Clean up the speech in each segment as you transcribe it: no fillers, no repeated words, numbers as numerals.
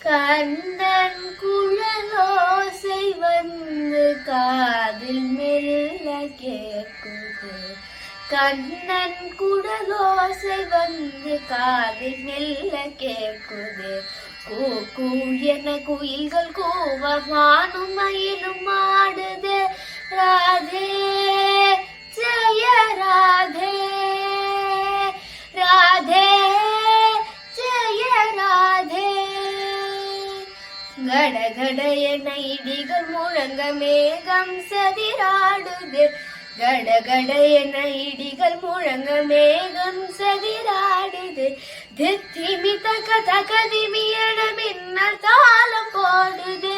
கண்ணன் குழலோசை வந்து காதில் மெல்ல கேட்குது. கண்ணன் குழலோசை வந்து காதில் மெல்ல கேட்குது. கூ என குயில்கள் கூவ வானும் மயிலும் ஆடுது. ராதே ஜெய ராதே, ராதே ஜெய ராதே. கடகட என இடிகள் முழங்க மேகம் சதிராடுது. கடகட என இடிகள் முழங்க மேகம் சதிராடுது. தித்திமித கதகதிமியன மின்னல் தாளம் போடுது.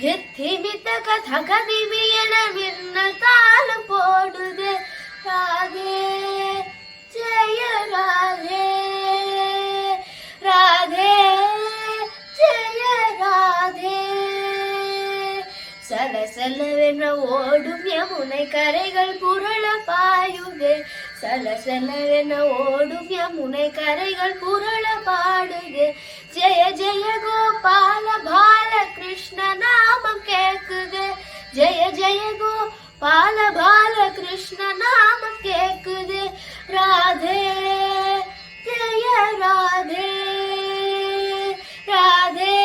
தித்திமித கதகதிமியன மின்னல் தாளம் போடுது. ராதே ஜெய ராதே, ராதே ஜெய ராதே. சலசலவென ஓடும் யமுனை கரைகள் புரள பாயுதே. சலசலவென ஓடும் யமுனை கரைகள் புரள பாடுதே. ஜெய ஜெய கோபால பால கிருஷ்ண நாமம் கேக்குது. ஜெய ஜெய கோபால பால கிருஷ்ண நாமம் கேக்குது. ராதே ஜெய ராதே, ராதே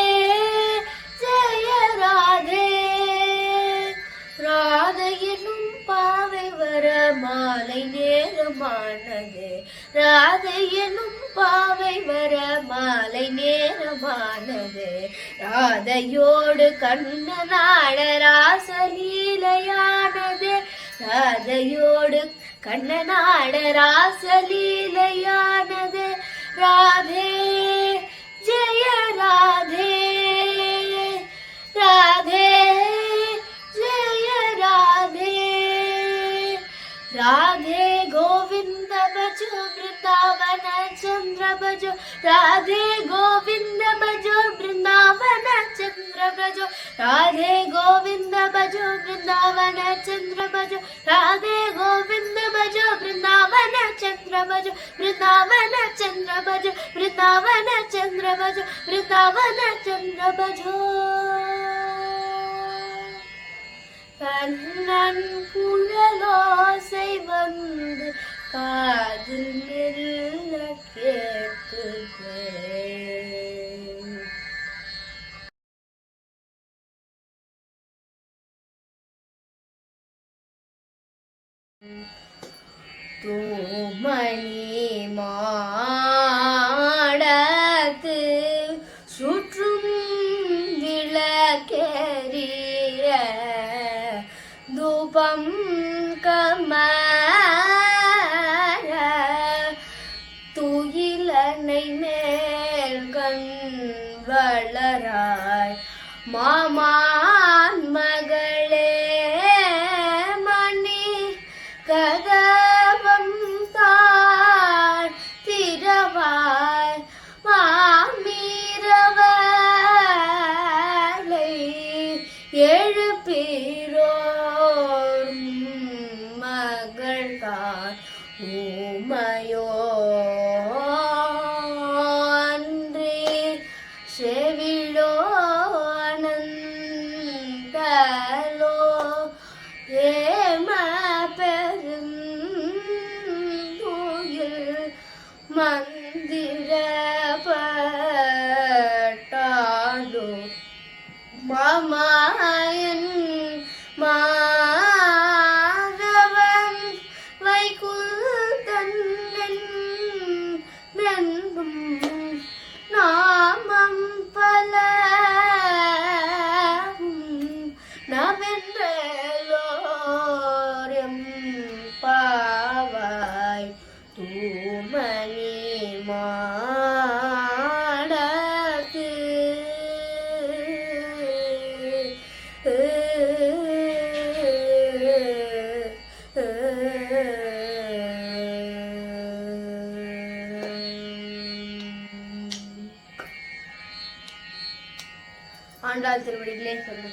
ஜெய ராதே. ராதையிலும் பாவை வர மாலை நேரமானது. ராதையிலும் பாவை வர மாலை நேரமானது. ராதையோடு கண்ணனாட ராசலீலையானது. ராதையோடு கண்ணனாட ராசலீலையானது. ராதே ஜெய ராதே, ராதே राधे गोविंद भजो वृंदावन चंद्र भजो. राधे गोविंद भजो वृंदावन चंद्र भजो. राधे गोविंद भजो वृंदावन चंद्र भजो. राधे गोविंद भजो वृंदावन चंद्र भजो. वृंदावन चंद्र भजो, वृंदावन चंद्र भजो, वृंदावन चंद्र भजो. கண்ணன் குழலோசை வந்து காதில் மெல்ல கேட்குது. தூமணி மாடத்து சுற்றும் விளக்கெரிய தூபம் கமர துயிலனை மேல் கண் வளராய் மாமான் மகளே மணி கதவம் தாழ் திரவாய் மாமீரவளை எழுப்பீரோ ஊமையோ அன்றி செவிலோ அனந்தலோ ஏம பெரும் நோயில் மந்திரப்பட்டாலோ மாமாயன் நாமம் பல நவென்றலோரம் பாவாய் தூமணி மாடத்து. ஆண்டாள் திருவடிகளே சொல்லு.